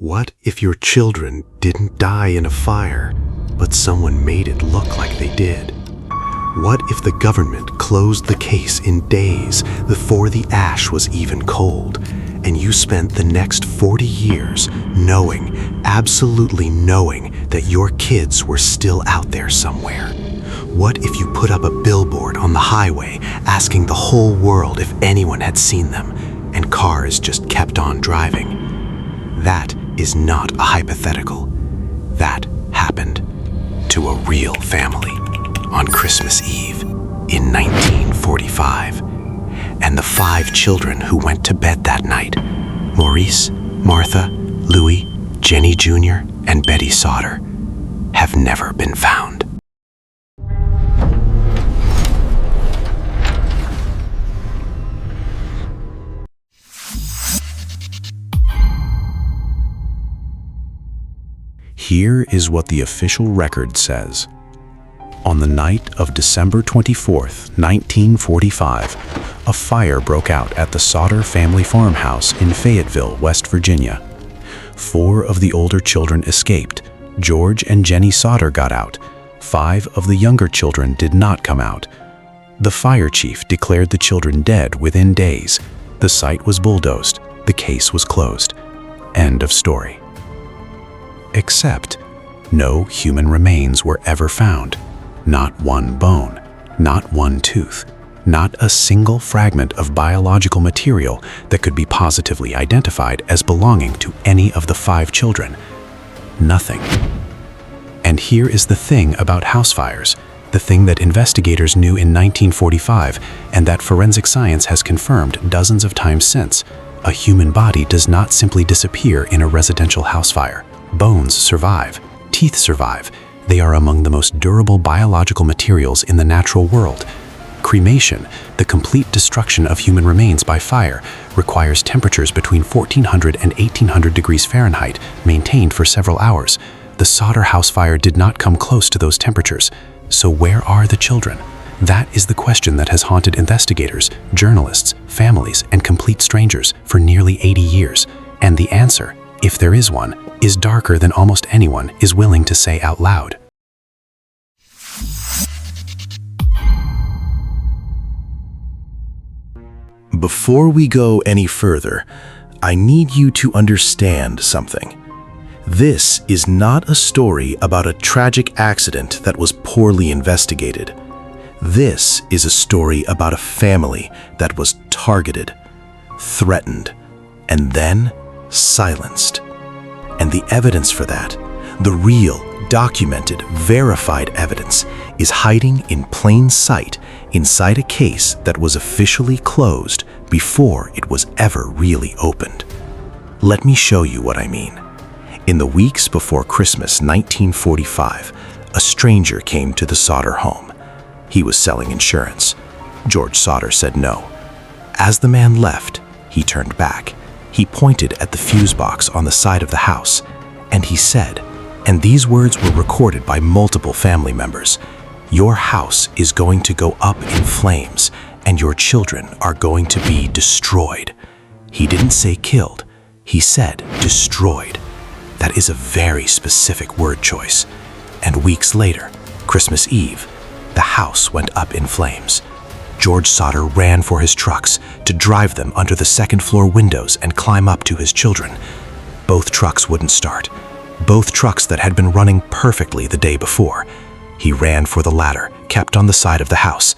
What if your children didn't die in a fire, but someone made it look like they did? What if the government closed the case in days before the ash was even cold, and you spent the next 40 years knowing, absolutely knowing, that your kids were still out there somewhere? What if you put up a billboard on the highway asking the whole world if anyone had seen them, and cars just kept on driving? That is not a hypothetical. That happened to a real family on Christmas Eve in 1945. And the 5 children who went to bed that night, Maurice, Martha, Louis, Jenny Jr., and Betty Sodder, have never been found. Here is what the official record says. On the night of December 24th, 1945, a fire broke out at the Sodder Family farmhouse in Fayetteville, West Virginia. 4 of the older children escaped. George and Jenny Sodder got out. 5 of the younger children did not come out. The fire chief declared the children dead within days. The site was bulldozed. The case was closed. End of story. Except, no human remains were ever found. Not one bone, not one tooth, not a single fragment of biological material that could be positively identified as belonging to any of the 5 children. Nothing. And here is the thing about house fires, the thing that investigators knew in 1945 and that forensic science has confirmed dozens of times since. A human body does not simply disappear in a residential house fire. Bones survive. Teeth survive. They are among the most durable biological materials in the natural world. Cremation, the complete destruction of human remains by fire, requires temperatures between 1400 and 1800 degrees Fahrenheit, maintained for several hours. The Sodder house fire did not come close to those temperatures. So where are the children? That is the question that has haunted investigators, journalists, families, and complete strangers for nearly 80 years. And the answer, if there is one, is darker than almost anyone is willing to say out loud. Before we go any further, I need you to understand something. This is not a story about a tragic accident that was poorly investigated. This is a story about a family that was targeted, threatened, and then silenced. And the evidence for that, the real, documented, verified evidence, is hiding in plain sight inside a case that was officially closed before it was ever really opened. Let me show you what I mean. In the weeks before Christmas 1945, a stranger came to the Sodder home. He was selling insurance. George Sodder said no. As the man left, he turned back. He pointed at the fuse box on the side of the house, and he said, and these words were recorded by multiple family members, "Your house is going to go up in flames, and your children are going to be destroyed." He didn't say killed. He said destroyed. That is a very specific word choice. And weeks later, Christmas Eve, the house went up in flames. George Sodder ran for his trucks to drive them under the second-floor windows and climb up to his children. Both trucks wouldn't start. Both trucks that had been running perfectly the day before. He ran for the ladder, kept on the side of the house.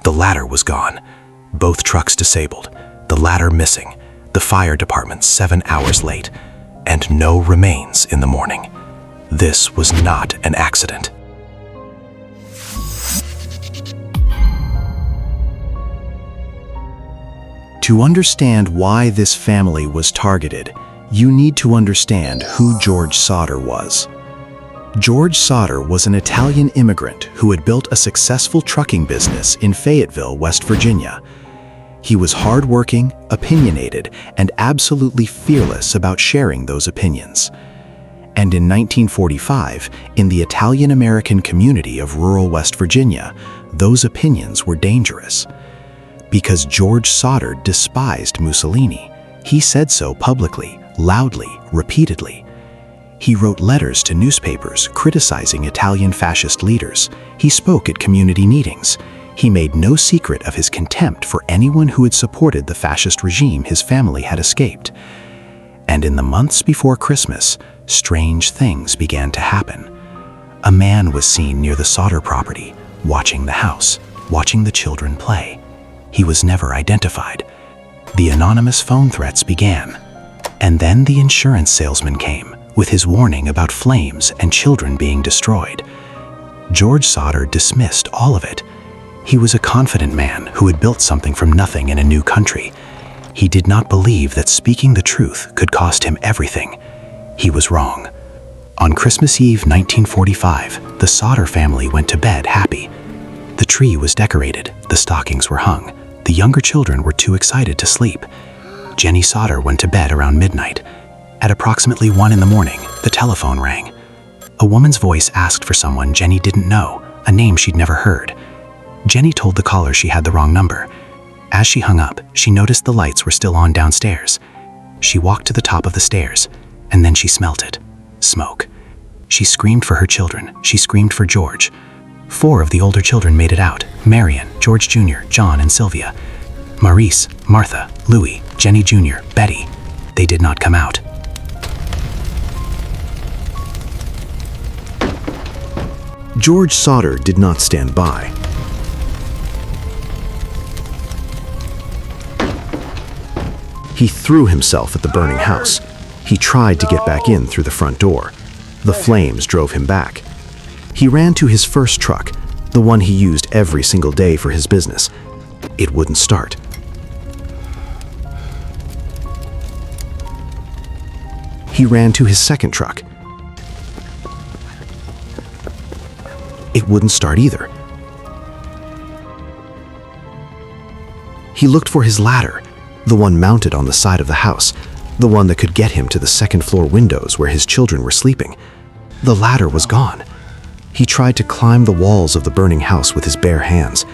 The ladder was gone. Both trucks disabled. The ladder missing. The fire department 7 hours late. And no remains in the morning. This was not an accident. To understand why this family was targeted, you need to understand who George Sodder was. George Sodder was an Italian immigrant who had built a successful trucking business in Fayetteville, West Virginia. He was hardworking, opinionated, and absolutely fearless about sharing those opinions. And in 1945, in the Italian-American community of rural West Virginia, those opinions were dangerous. Because George Sodder despised Mussolini. He said so publicly, loudly, repeatedly. He wrote letters to newspapers criticizing Italian fascist leaders. He spoke at community meetings. He made no secret of his contempt for anyone who had supported the fascist regime his family had escaped. And in the months before Christmas, strange things began to happen. A man was seen near the Sodder property, watching the house, watching the children play. He was never identified. The anonymous phone threats began. And then the insurance salesman came, with his warning about flames and children being destroyed. George Sodder dismissed all of it. He was a confident man who had built something from nothing in a new country. He did not believe that speaking the truth could cost him everything. He was wrong. On Christmas Eve 1945, the Sodder family went to bed happy. The tree was decorated, the stockings were hung. The younger children were too excited to sleep. Jenny Sodder went to bed around midnight. At approximately 1 in the morning, the telephone rang. A woman's voice asked for someone Jenny didn't know, a name she'd never heard. Jenny told the caller she had the wrong number. As she hung up, she noticed the lights were still on downstairs. She walked to the top of the stairs, and then she smelt it. Smoke. She screamed for her children. She screamed for George. 4 of the older children made it out: Marion, George Jr., John, and Sylvia. Maurice, Martha, Louis, Jenny Jr., Betty. They did not come out. George Sodder did not stand by. He threw himself at the burning house. He tried to get back in through the front door. The flames drove him back. He ran to his first truck, the one he used every single day for his business. It wouldn't start. He ran to his second truck. It wouldn't start either. He looked for his ladder, the one mounted on the side of the house, the one that could get him to the second-floor windows where his children were sleeping. The ladder was gone. He tried to climb the walls of the burning house with his bare hands.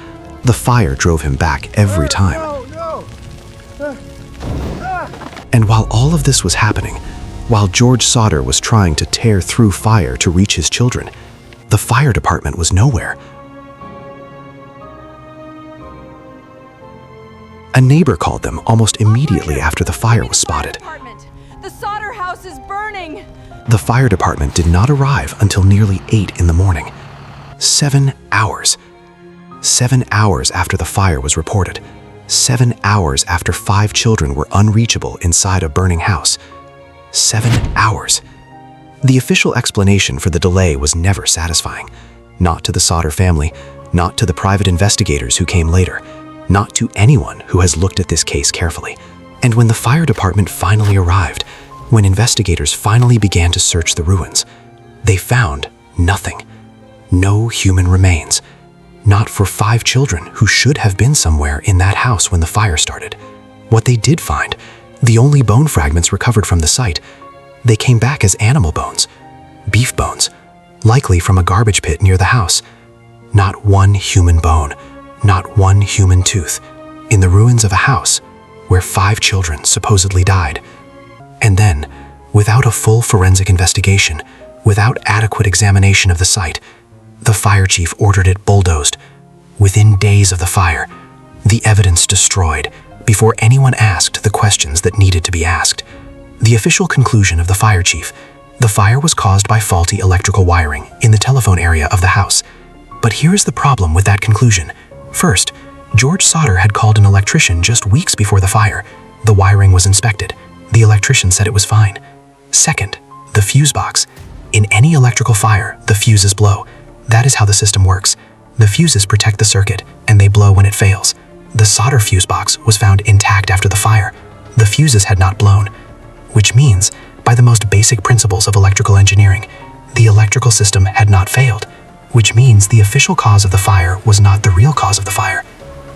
The fire drove him back every time. And while all of this was happening, while George Sodder was trying to tear through fire to reach his children, the fire department was nowhere. A neighbor called them almost immediately after the fire was spotted. The Sodder house is burning! The fire department did not arrive until nearly 8 in the morning. 7 hours. 7 hours after the fire was reported. 7 hours after 5 children were unreachable inside a burning house. 7 hours. The official explanation for the delay was never satisfying. Not to the Sodder family, not to the private investigators who came later, not to anyone who has looked at this case carefully. And when the fire department finally arrived, when investigators finally began to search the ruins, they found nothing. No human remains. Not for 5 children who should have been somewhere in that house when the fire started. What they did find, the only bone fragments recovered from the site, they came back as animal bones, beef bones, likely from a garbage pit near the house. Not one human bone, not one human tooth, in the ruins of a house where 5 children supposedly died. And then, without a full forensic investigation, without adequate examination of the site, the fire chief ordered it bulldozed. Within days of the fire, the evidence destroyed before anyone asked the questions that needed to be asked. The official conclusion of the fire chief: the fire was caused by faulty electrical wiring in the telephone area of the house. But here is the problem with that conclusion. First, George Sodder had called an electrician just weeks before the fire. The wiring was inspected. The electrician said it was fine. Second, the fuse box. In any electrical fire, the fuses blow. That is how the system works. The fuses protect the circuit, and they blow when it fails. The Sodder fuse box was found intact after the fire. The fuses had not blown, which means, by the most basic principles of electrical engineering, the electrical system had not failed, which means the official cause of the fire was not the real cause of the fire.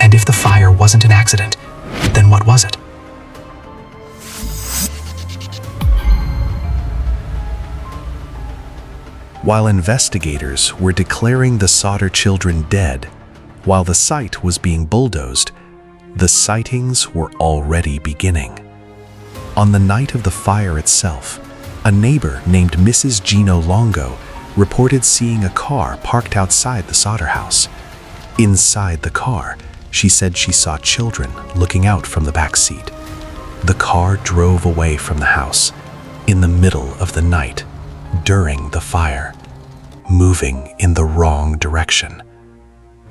And if the fire wasn't an accident, then what was it? While investigators were declaring the Sodder children dead, while the site was being bulldozed, the sightings were already beginning. On the night of the fire itself, a neighbor named Mrs. Gino Longo reported seeing a car parked outside the Sodder house. Inside the car, she said she saw children looking out from the back seat. The car drove away from the house in the middle of the night during the fire, moving in the wrong direction.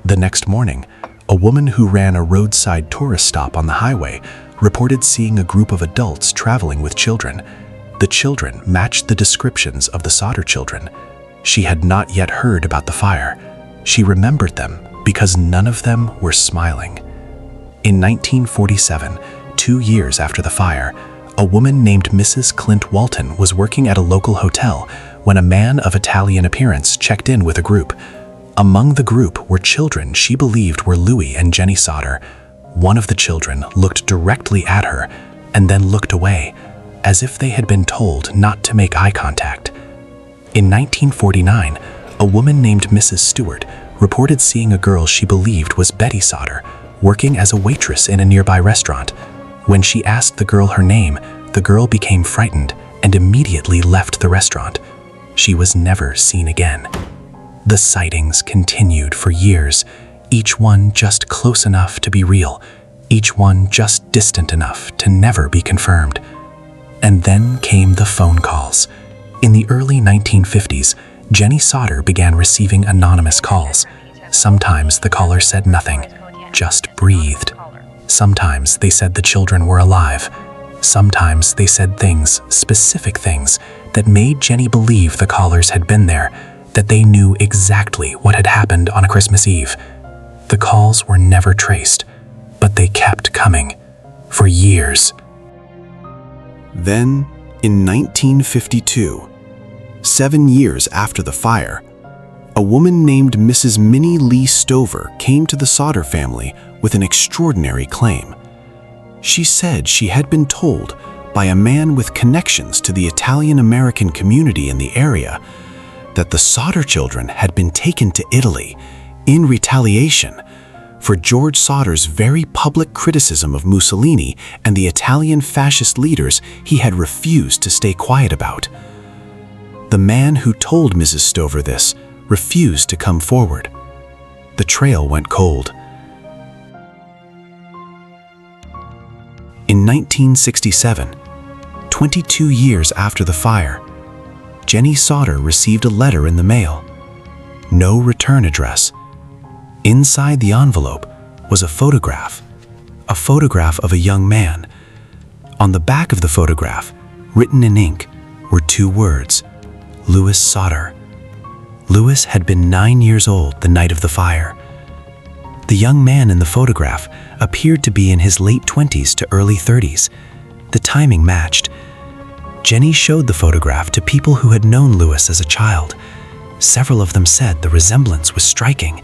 The next morning, a woman who ran a roadside tourist stop on the highway reported seeing a group of adults traveling with children. The children matched the descriptions of the Sodder children. She had not yet heard about the fire. She remembered them because none of them were smiling. In 1947, 2 years after the fire, a woman named Mrs. Clint Walton was working at a local hotel when a man of Italian appearance checked in with a group. Among the group were children she believed were Louis and Jenny Sodder. One of the children looked directly at her and then looked away, as if they had been told not to make eye contact. In 1949, a woman named Mrs. Stewart reported seeing a girl she believed was Betty Sodder working as a waitress in a nearby restaurant. When she asked the girl her name, the girl became frightened and immediately left the restaurant. She was never seen again. The sightings continued for years, each one just close enough to be real, each one just distant enough to never be confirmed. And then came the phone calls. In the early 1950s, Jenny Sodder began receiving anonymous calls. Sometimes the caller said nothing, just breathed. Sometimes they said the children were alive. Sometimes they said things, specific things, that made Jenny believe the callers had been there, that they knew exactly what had happened on a Christmas Eve. The calls were never traced, but they kept coming for years. Then, in 1952, 7 years after the fire, a woman named Mrs. Minnie Lee Stover came to the Sodder family with an extraordinary claim. She said she had been told by a man with connections to the Italian-American community in the area that the Sodder children had been taken to Italy in retaliation for George Sodder's very public criticism of Mussolini and the Italian fascist leaders he had refused to stay quiet about. The man who told Mrs. Stover this refused to come forward. The trail went cold. In 1967, 22 years after the fire, Jenny Sodder received a letter in the mail. No return address. Inside the envelope was a photograph of a young man. On the back of the photograph, written in ink, were 2 words, Louis Sodder. Louis had been 9 years old the night of the fire. The young man in the photograph appeared to be in his late 20s to early 30s. The timing matched. Jenny showed the photograph to people who had known Louis as a child. Several of them said the resemblance was striking.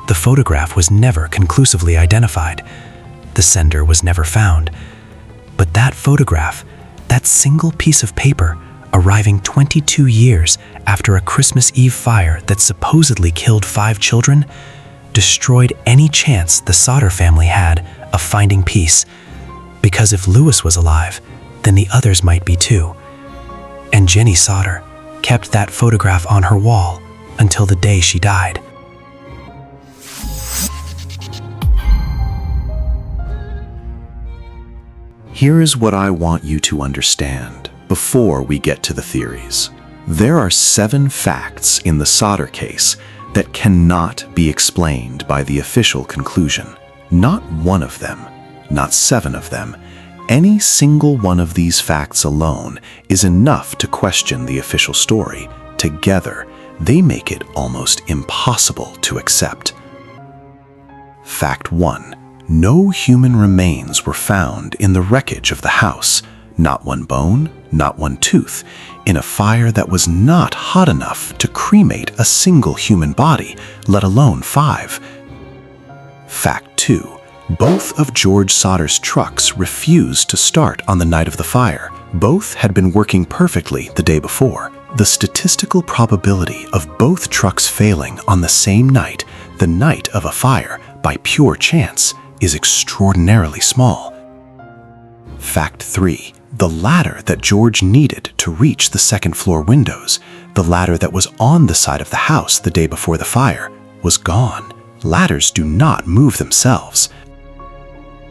The photograph was never conclusively identified. The sender was never found. But that photograph, that single piece of paper, arriving 22 years after a Christmas Eve fire that supposedly killed 5 children, destroyed any chance the Sodder family had of finding peace. Because if Louis was alive, then the others might be too. And Jenny Sodder kept that photograph on her wall until the day she died. Here is what I want you to understand before we get to the theories. There are 7 facts in the Sodder case that cannot be explained by the official conclusion. Not one of them, not 7 of them. Any single one of these facts alone is enough to question the official story. Together, they make it almost impossible to accept. Fact 1. No human remains were found in the wreckage of the house. Not one bone, not one tooth, in a fire that was not hot enough to cremate a single human body, let alone 5. Fact 2. Both of George Sodder's trucks refused to start on the night of the fire. Both had been working perfectly the day before. The statistical probability of both trucks failing on the same night, the night of a fire, by pure chance, is extraordinarily small. Fact 3. The ladder that George needed to reach the second-floor windows, the ladder that was on the side of the house the day before the fire, was gone. Ladders do not move themselves.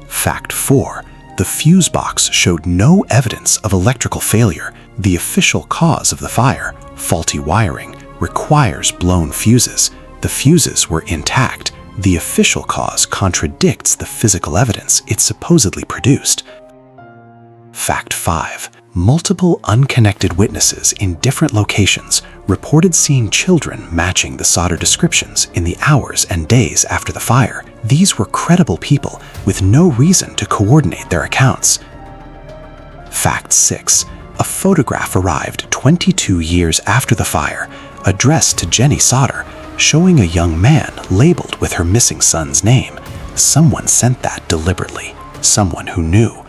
Fact 4. The fuse box showed no evidence of electrical failure. The official cause of the fire, faulty wiring, requires blown fuses. The fuses were intact. The official cause contradicts the physical evidence it supposedly produced. Fact 5. Multiple unconnected witnesses in different locations reported seeing children matching the Sodder descriptions in the hours and days after the fire. These were credible people with no reason to coordinate their accounts. Fact 6. A photograph arrived 22 years after the fire, addressed to Jenny Sodder, showing a young man labeled with her missing son's name. Someone sent that deliberately, someone who knew.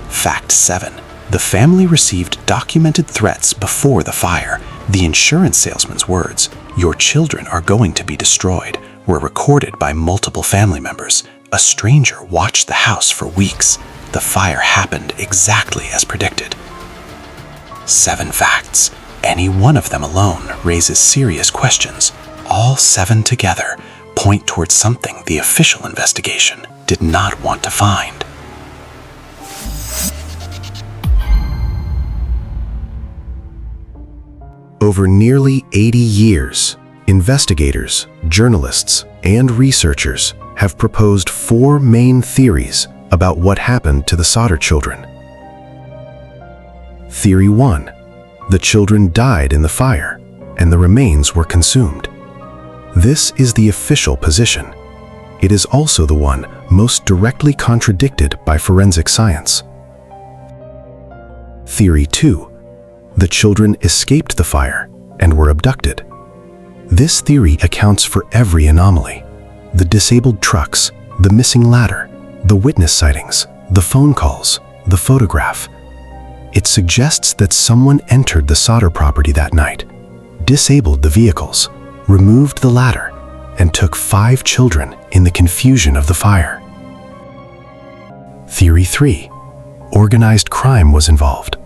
Fact 7. The family received documented threats before the fire. The insurance salesman's words, "Your children are going to be destroyed," were recorded by multiple family members. A stranger watched the house for weeks. The fire happened exactly as predicted. 7 facts. Any one of them alone raises serious questions. All 7 together point towards something the official investigation did not want to find. Over nearly 80 years, investigators, journalists, and researchers have proposed 4 main theories about what happened to the Sodder children. Theory 1. The children died in the fire, and the remains were consumed. This is the official position. It is also the one most directly contradicted by forensic science. Theory 2. The children escaped the fire and were abducted. This theory accounts for every anomaly: the disabled trucks, the missing ladder, the witness sightings, the phone calls, the photograph. It suggests that someone entered the Sodder property that night, disabled the vehicles, removed the ladder, and took 5 children in the confusion of the fire. Theory 3. Organized crime was involved.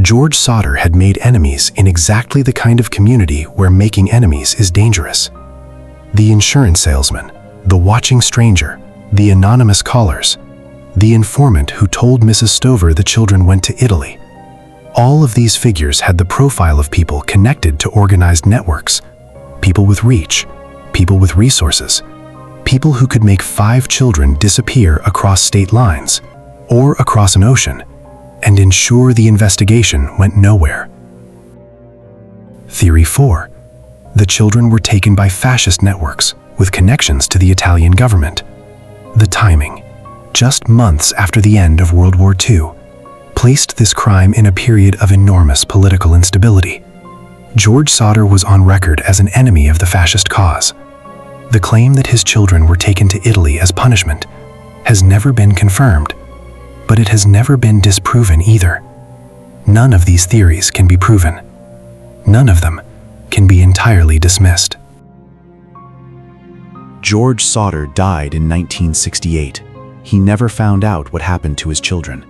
George Sodder had made enemies in exactly the kind of community where making enemies is dangerous. The insurance salesman, the watching stranger, the anonymous callers, the informant who told Mrs. Stover the children went to Italy. All of these figures had the profile of people connected to organized networks, people with reach, people with resources, people who could make 5 children disappear across state lines or across an ocean and ensure the investigation went nowhere. Theory 4. The children were taken by fascist networks with connections to the Italian government. The timing, just months after the end of World War II, placed this crime in a period of enormous political instability. George Sodder was on record as an enemy of the fascist cause. The claim that his children were taken to Italy as punishment has never been confirmed, but it has never been disproven either. None of these theories can be proven. None of them can be entirely dismissed. George Sodder died in 1968. He never found out what happened to his children.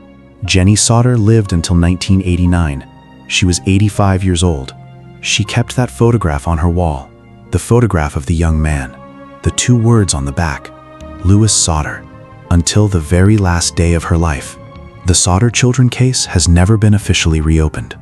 Jenny Sodder lived until 1989. She was 85 years old. She kept that photograph on her wall, the photograph of the young man, the 2 words on the back, Louis Sodder, until the very last day of her life. The Sodder children case has never been officially reopened.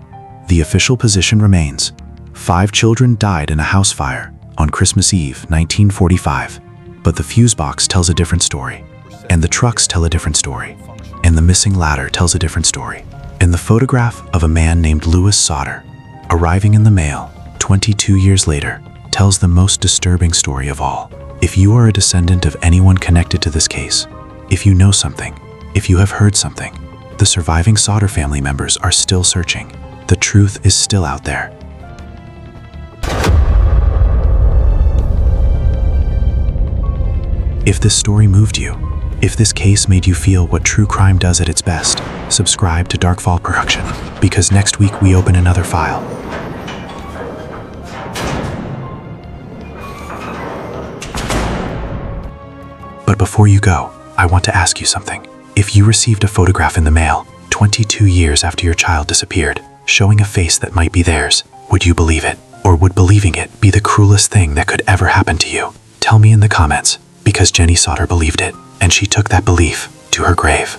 The official position remains: 5 children died in a house fire on Christmas Eve, 1945. But the fuse box tells a different story, and the trucks tell a different story, and the missing ladder tells a different story. And the photograph of a man named Louis Sodder, arriving in the mail 22 years later, tells the most disturbing story of all. If you are a descendant of anyone connected to this case, if you know something, if you have heard something, the surviving Sodder family members are still searching. The truth is still out there. If this story moved you, if this case made you feel what true crime does at its best, subscribe to Darkfall Production, because next week we open another file. But before you go, I want to ask you something. If you received a photograph in the mail, 22 years after your child disappeared, showing a face that might be theirs. Would you believe it? Or would believing it be the cruelest thing that could ever happen to you? Tell me in the comments, because Jenny Sodder believed it, and she took that belief to her grave.